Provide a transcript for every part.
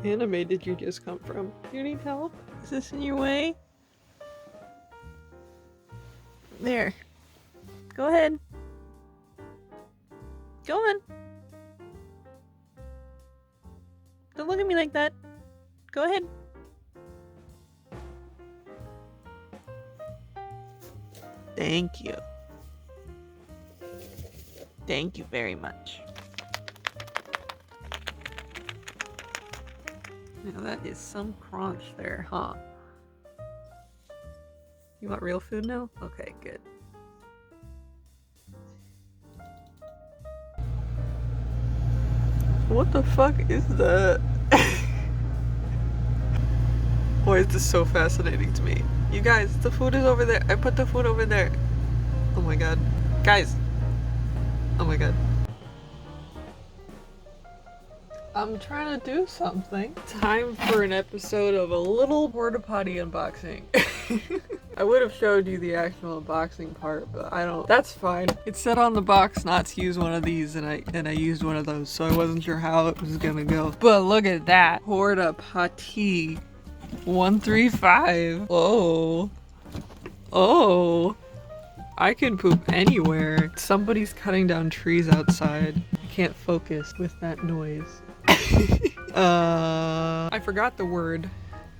anime did you just come from? Do you need help? Is this in your way? There. Go ahead. Go on. Don't look at me like that. Go ahead. Thank you. Thank you very much. Now that is some crunch there, huh? You want real food now? Okay, good. What the fuck is that? Why is this so fascinating to me? You guys, the food is over there. I put the food over there. Oh my god. Guys. Oh my god. I'm trying to do something. Time for an episode of a little porta potty unboxing. I would have showed you the actual unboxing part, but I don't. That's fine. It said on the box not to use one of these, and I used one of those, so I wasn't sure how it was gonna go. But look at that. Porta potty 135. Oh. Oh. I can poop anywhere. Somebody's cutting down trees outside. I can't focus with that noise. I forgot the word.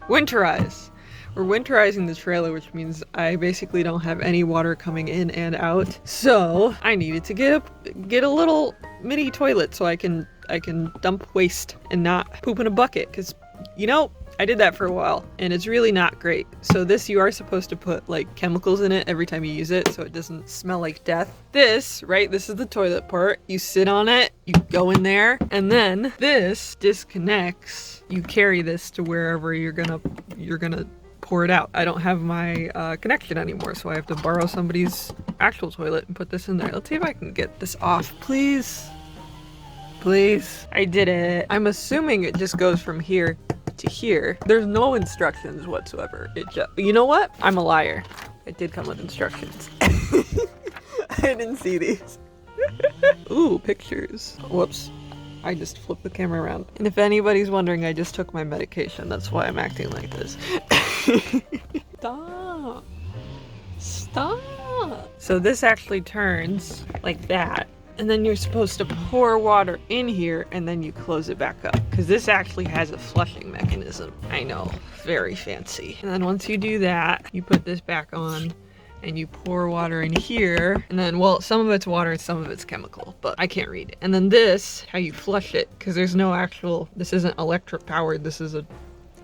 Winterize. We're winterizing the trailer, which means I basically don't have any water coming in and out. So I needed to get a little mini toilet so I can dump waste and not poop in a bucket. Cause you know, I did that for a while and it's really not great. So this, you are supposed to put like chemicals in it every time you use it so it doesn't smell like death. This, right, this is the toilet part. You sit on it, you go in there, and then this disconnects. You carry this to wherever you're gonna pour it out. I don't have my connection anymore, so I have to borrow somebody's actual toilet and put this in there. Let's see if I can get this off, please. Please. I did it. I'm assuming it just goes from here to here. There's no instructions whatsoever. It just, you know what? I'm a liar. It did come with instructions. I didn't see these. Ooh, pictures. Whoops. I just flipped the camera around. And if anybody's wondering, I just took my medication. That's why I'm acting like this. Stop. Stop. So this actually turns like that. And then you're supposed to pour water in here and then you close it back up. Because this actually has a flushing mechanism. I know, very fancy. And then once you do that, you put this back on and you pour water in here. And then, well, some of it's water and some of it's chemical, but I can't read it. And then this, how you flush it, because there's no actual, this isn't electric powered, this is a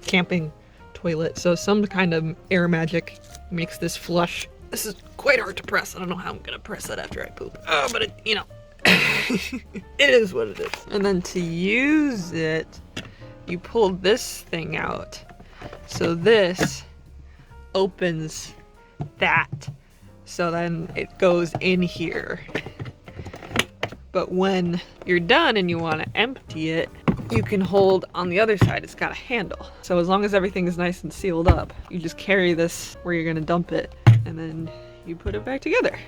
camping toilet. So some kind of air magic makes this flush. This is quite hard to press. I don't know how I'm gonna press that after I poop. Oh, but it, you know. It is what it is. And then to use it, you pull this thing out. So this opens that. So then it goes in here. But when you're done and you want to empty it, you can hold on the other side. It's got a handle. So as long as everything is nice and sealed up, you just carry this where you're going to dump it. And then you put it back together.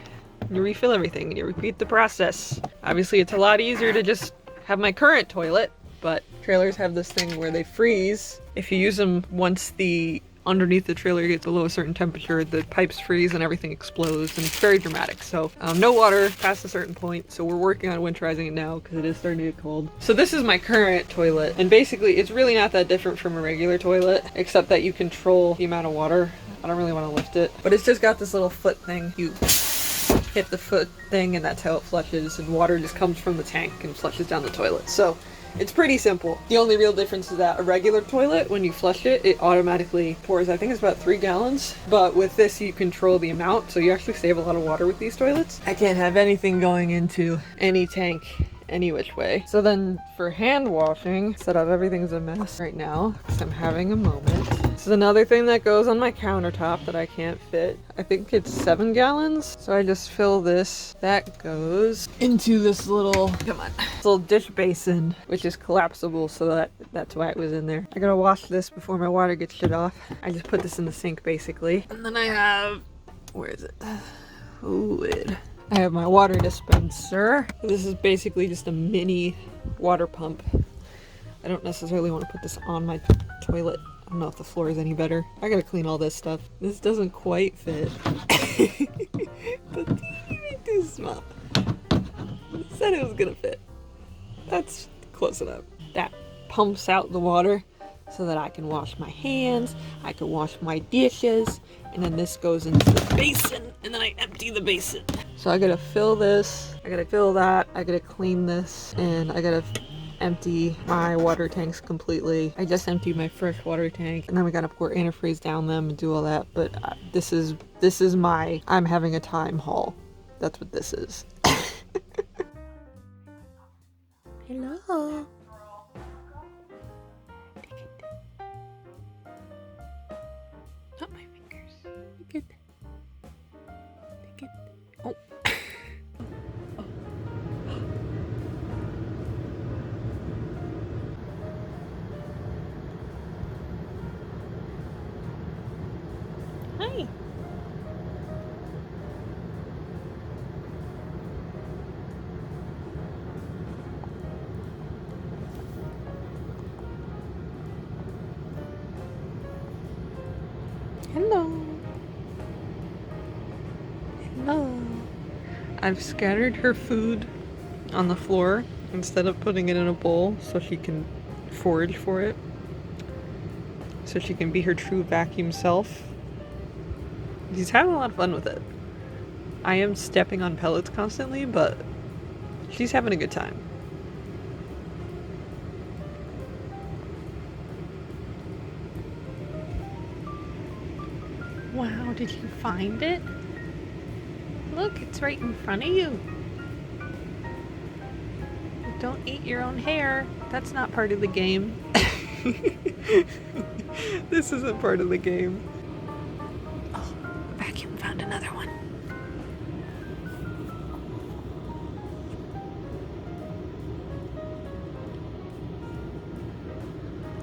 You refill everything and you repeat the process. Obviously it's a lot easier to just have my current toilet, but trailers have this thing where they freeze. If you use them once the underneath the trailer gets below a certain temperature, the pipes freeze and everything explodes and it's very dramatic. So no water past a certain point. So we're working on winterizing it now because it is starting to get cold. So this is my current toilet and basically it's really not that different from a regular toilet except that you control the amount of water. I don't really want to lift it, but it's just got this little foot thing. You hit the foot thing and that's how it flushes and water just comes from the tank and flushes down the toilet. So it's pretty simple. The only real difference is that a regular toilet, when you flush it, it automatically pours, I think it's about 3 gallons. But with this, you control the amount, so you actually save a lot of water with these toilets. I can't have anything going into any tank any which way. So then for hand washing, set up everything's a mess right now because I'm having a moment. This is another thing that goes on my countertop that I can't fit. I think it's 7 gallons. So I just fill this. That goes into this little, come on, this little dish basin, which is collapsible. So that's why it was in there. I gotta wash this before my water gets shut off. I just put this in the sink basically. And then I have, where is it? Fluid. I have my water dispenser. This is basically just a mini water pump. I don't necessarily want to put this on my toilet. I don't know if the floor is any better. I gotta clean all this stuff. This doesn't quite fit. The teeny too small. Said it was gonna fit. That's close enough. That pumps out the water so that I can wash my hands, I can wash my dishes, and then this goes into the basin, and then I empty the basin. So I gotta fill this, I gotta fill that, I gotta clean this, and I gotta empty my water tanks completely. I just emptied my fresh water tank, and then we gotta pour antifreeze down them and do all that, but this is my I'm having a time haul. That's what this is. Hello. Not my fingers. Look at that. Look at that. Oh. Hi. Hello. Hello. I've scattered her food on the floor instead of putting it in a bowl so she can forage for it. So she can be her true vacuum self. She's having a lot of fun with it. I am stepping on pellets constantly, but she's having a good time. Wow, did you find it? Look, it's right in front of you. Don't eat your own hair. That's not part of the game. This isn't part of the game. Oh, vacuum found another one.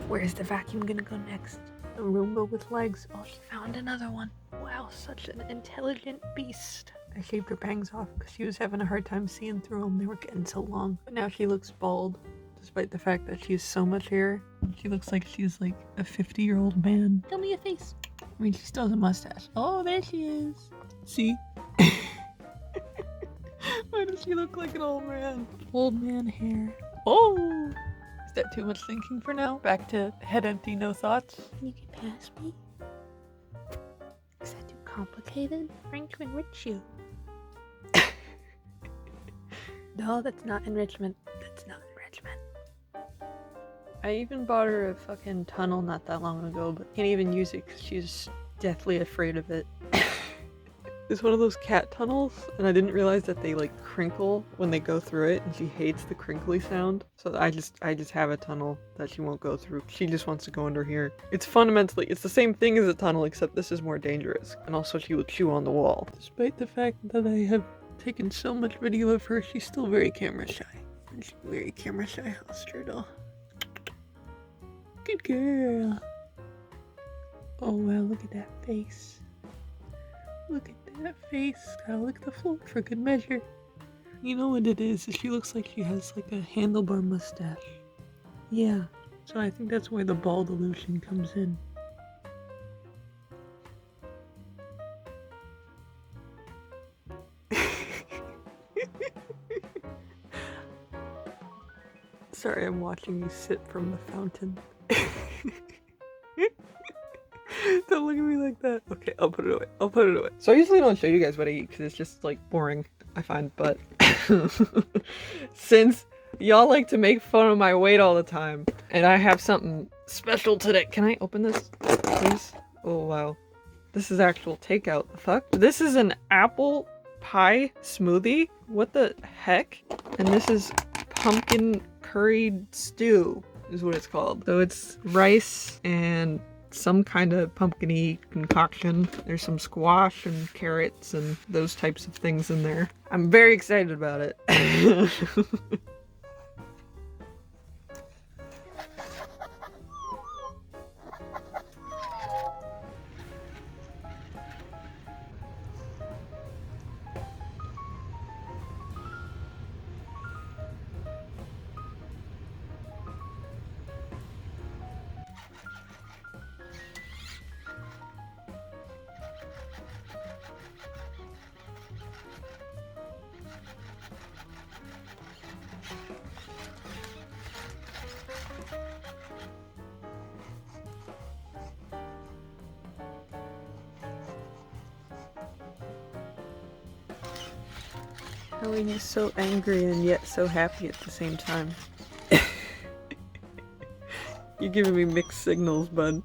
Where's the vacuum gonna go next? A Roomba with legs. Oh, she found another one. Wow, such an intelligent beast. I shaved her bangs off because she was having a hard time seeing through them. They were getting so long. But now she looks bald, despite the fact that she has so much hair. She looks like she's like a 50-year-old man. Show me a face. I mean, she still has a mustache. Oh, there she is. See? Why does she look like an old man? Old man hair. Oh! Is that too much thinking for now? Back to head empty, no thoughts? Can you get past me? Is that too complicated? Trying to enrich you. No, that's not enrichment. That's not enrichment. I even bought her a fucking tunnel not that long ago, but can't even use it because she's deathly afraid of it. It's one of those cat tunnels, and I didn't realize that they like crinkle when they go through it, and she hates the crinkly sound. So I just have a tunnel that she won't go through. She just wants to go under here. It's fundamentally, it's the same thing as a tunnel, except this is more dangerous. And also she would chew on the wall. Despite the fact that I have taken so much video of her, she's still very camera shy. She's very camera shy, Strudel. Good girl. Oh wow, look at that face. Look at that face. Gotta lick the floor for good measure. You know what it is? She looks like she has like a handlebar mustache. Yeah. So I think that's why the bald illusion comes in. Sorry, I'm watching you sip from the fountain. Don't look at me like that. Okay, I'll put it away. I'll put it away. So I usually don't show you guys what I eat because it's just like boring, I find, but since y'all like to make fun of my weight all the time and I have something special today. Can I open this, please? Oh, wow. This is actual takeout. The fuck? This is an apple pie smoothie? What the heck? And this is pumpkin curried stew is what it's called. So it's rice and some kind of pumpkin-y concoction. There's some squash and carrots and those types of things in there. I'm very excited about it. How are you so angry and yet so happy at the same time? You're giving me mixed signals, bud.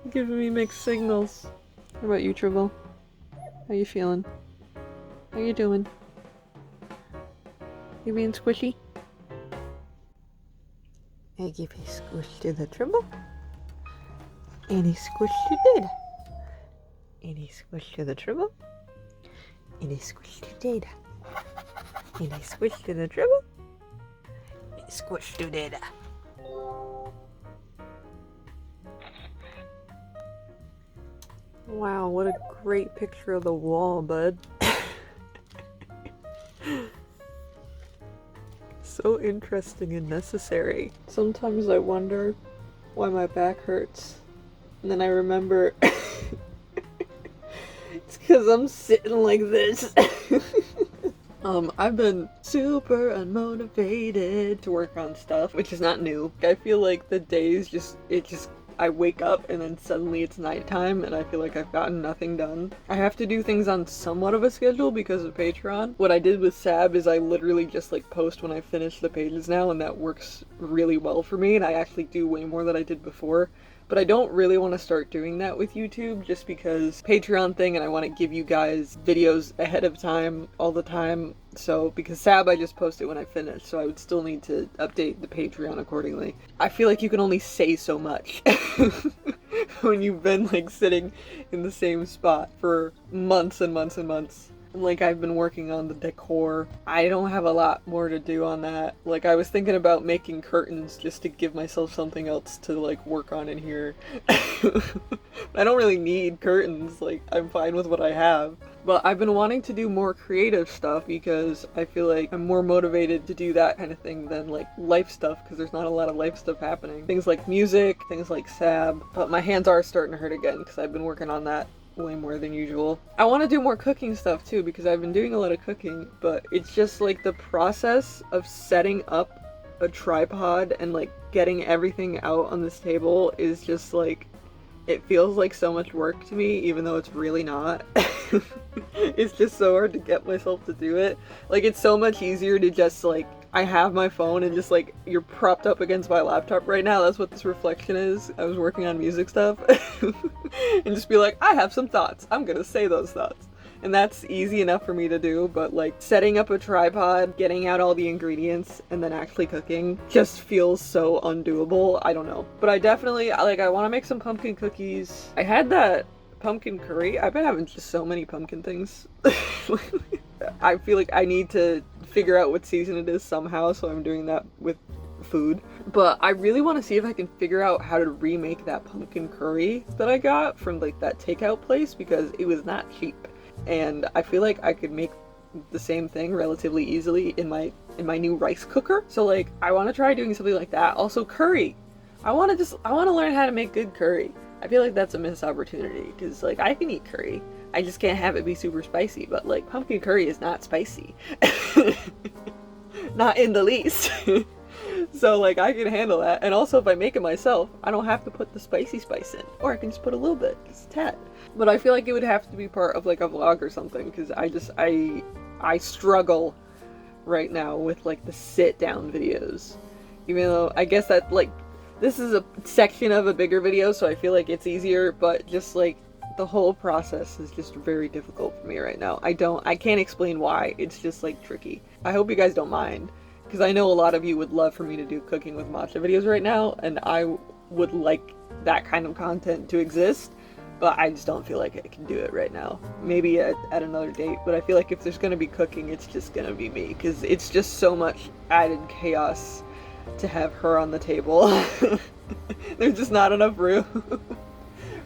You're giving me mixed signals. What about you, Strudel? How you feeling? How you doing? You being squishy? I give a squish to the Strudel. And he squished to Data. And he squished to the Strudel. And he squished to Data. And he squished to the Strudel. And he squished to Data. Wow, what a great picture of the wall, bud. So interesting and necessary. Sometimes I wonder why my back hurts. And then I remember it's because I'm sitting like this. I've been super unmotivated to work on stuff, which is not new. I feel like the days I wake up and then suddenly it's nighttime and I feel like I've gotten nothing done. I have to do things on somewhat of a schedule because of Patreon. What I did with Sab is I literally just like post when I finish the pages now, and that works really well for me, and I actually do way more than I did before. But I don't really want to start doing that with YouTube just because Patreon thing, and I want to give you guys videos ahead of time all the time. So because Sab I just post it when I finish, so I would still need to update the Patreon accordingly. I feel like you can only say so much when you've been like sitting in the same spot for months and months and months. Like, I've been working on the decor. I don't have a lot more to do on that. Like, I was thinking about making curtains just to give myself something else to, like, work on in here. I don't really need curtains. Like, I'm fine with what I have. But I've been wanting to do more creative stuff because I feel like I'm more motivated to do that kind of thing than, like, life stuff, because there's not a lot of life stuff happening. Things like music, things like Sab. But my hands are starting to hurt again because I've been working on that way more than usual. I want to do more cooking stuff too because I've been doing a lot of cooking, but it's just like the process of setting up a tripod and like getting everything out on this table is just like, it feels like so much work to me even though it's really not. It's just so hard to get myself to do it. Like, it's so much easier to just like, I have my phone and just like, you're propped up against my laptop right now. That's what this reflection is. I was working on music stuff. And just be like, I have some thoughts. I'm gonna say those thoughts. And that's easy enough for me to do, but like setting up a tripod, getting out all the ingredients, and then actually cooking just feels so undoable. I don't know. But I definitely, like, I want to make some pumpkin cookies. I had that pumpkin curry. I've been having just so many pumpkin things. I feel like I need to figure out what season it is somehow, so I'm doing that with food. But I really want to see if I can figure out how to remake that pumpkin curry that I got from like that takeout place, because it was not cheap. And I feel like I could make the same thing relatively easily in my new rice cooker. So like, I want to try doing something like that. Also curry. I want to learn how to make good curry. I feel like that's a missed opportunity because like, I can eat curry. I just can't have it be super spicy, but like, pumpkin curry is not spicy. Not in the least. So like, I can handle that. And also if I make it myself, I don't have to put the spicy spice in. Or I can just put a little bit, just a tad. But I feel like it would have to be part of like a vlog or something, because I struggle right now with like the sit down videos. Even though I guess that like, this is a section of a bigger video, so I feel like it's easier, but just like, the whole process is just very difficult for me right now. I can't explain why. It's just like tricky. I hope you guys don't mind, because I know a lot of you would love for me to do cooking with matcha videos right now, and I would like that kind of content to exist, but I just don't feel like I can do it right now. Maybe at another date, but I feel like if there's gonna be cooking, it's just gonna be me, because it's just so much added chaos to have her on the table. There's just not enough room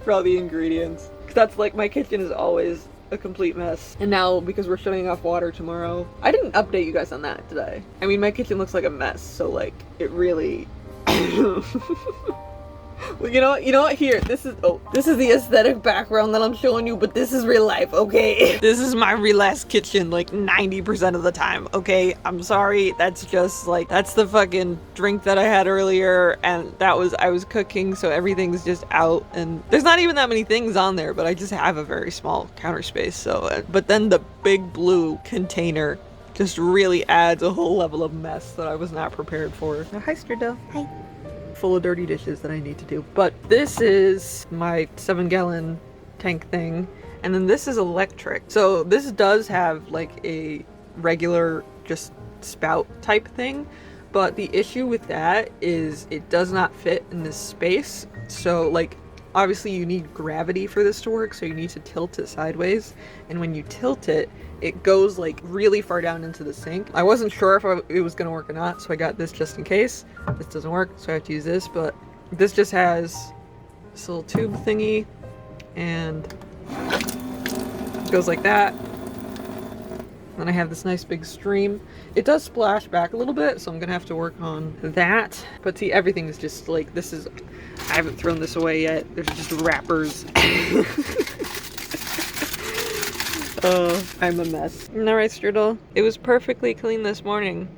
for all the ingredients. That's like, my kitchen is always a complete mess. And now, because we're shutting off water tomorrow, I didn't update you guys on that today. I mean, my kitchen looks like a mess, so like, it really... Well, you know what, here, this is the aesthetic background that I'm showing you, but this is real life, okay? This is my real ass kitchen, like 90% of the time, okay? I'm sorry, that's just like, that's the fucking drink that I had earlier, and I was cooking, so everything's just out, and there's not even that many things on there, but I just have a very small counter space, so, but then the big blue container just really adds a whole level of mess that I was not prepared for. Oh, hi, Strudel. Hi. Full of dirty dishes that I need to do. But this is my 7-gallon tank thing, and then this is electric. So this does have like a regular just spout type thing, but the issue with that is it does not fit in this space. So like obviously you need gravity for this to work, so you need to tilt it sideways, and when you tilt it, it goes like really far down into the sink. I wasn't sure if it was gonna work or not, so I got this just in case. This doesn't work, so I have to use this, but this just has this little tube thingy, and it goes like that. Then I have this nice big stream. It does splash back a little bit, so I'm gonna have to work on that. But see, everything is just like, this is, I haven't thrown this away yet. There's just wrappers. Oh, I'm a mess. Alright, Strudel. It was perfectly clean this morning,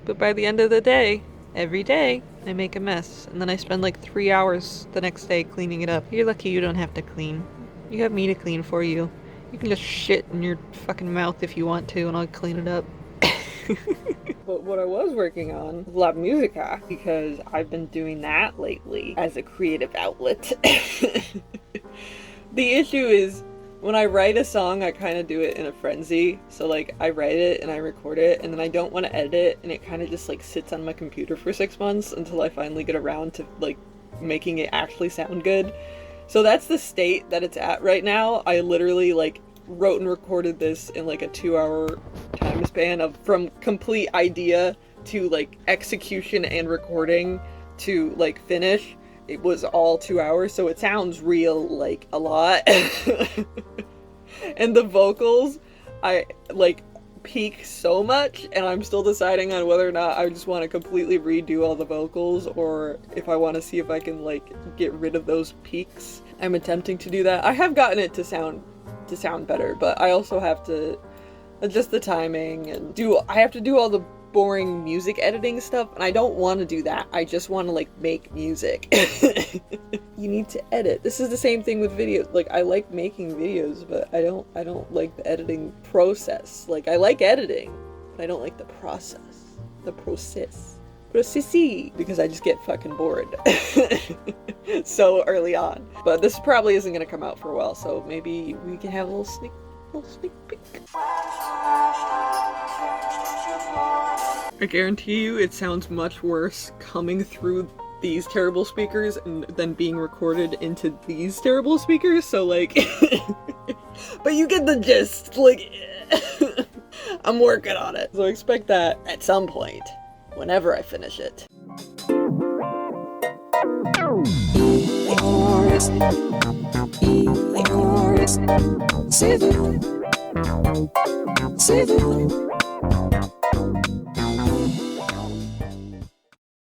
but by the end of the day, every day, I make a mess. And then I spend like 3 hours the next day cleaning it up. You're lucky you don't have to clean. You have me to clean for you. You can just shit in your fucking mouth if you want to, and I'll clean it up. But what I was working on was La Musica, because I've been doing that lately as a creative outlet. The issue is, when I write a song, I kind of do it in a frenzy. So like, I write it and I record it, and then I don't want to edit it, and it kind of just like sits on my computer for 6 months until I finally get around to like making it actually sound good. So that's the state that it's at right now. I literally like wrote and recorded this in like a 2-hour time span of from complete idea to like execution and recording to like finish. It was all 2 hours, so it sounds real like a lot. And the vocals, I like peak so much, and I'm still deciding on whether or not I just want to completely redo all the vocals, or if I want to see if I can like get rid of those peaks. I'm attempting to do that. I have gotten it to sound better, but I also have to adjust the timing and I have to do all the boring music editing stuff, and I don't want to do that. I just want to like make music. You need to edit. This is the same thing with videos. Like, I like making videos, but I don't like the editing process. Like, I like editing, but I don't like the process. The processy, because I just get fucking bored so early on. But this probably isn't gonna come out for a while, so maybe we can have a little sneak peek. I guarantee you it sounds much worse coming through these terrible speakers and then being recorded into these terrible speakers, so like but you get the gist. Like I'm working on it, so expect that at some point whenever I finish it. Save it.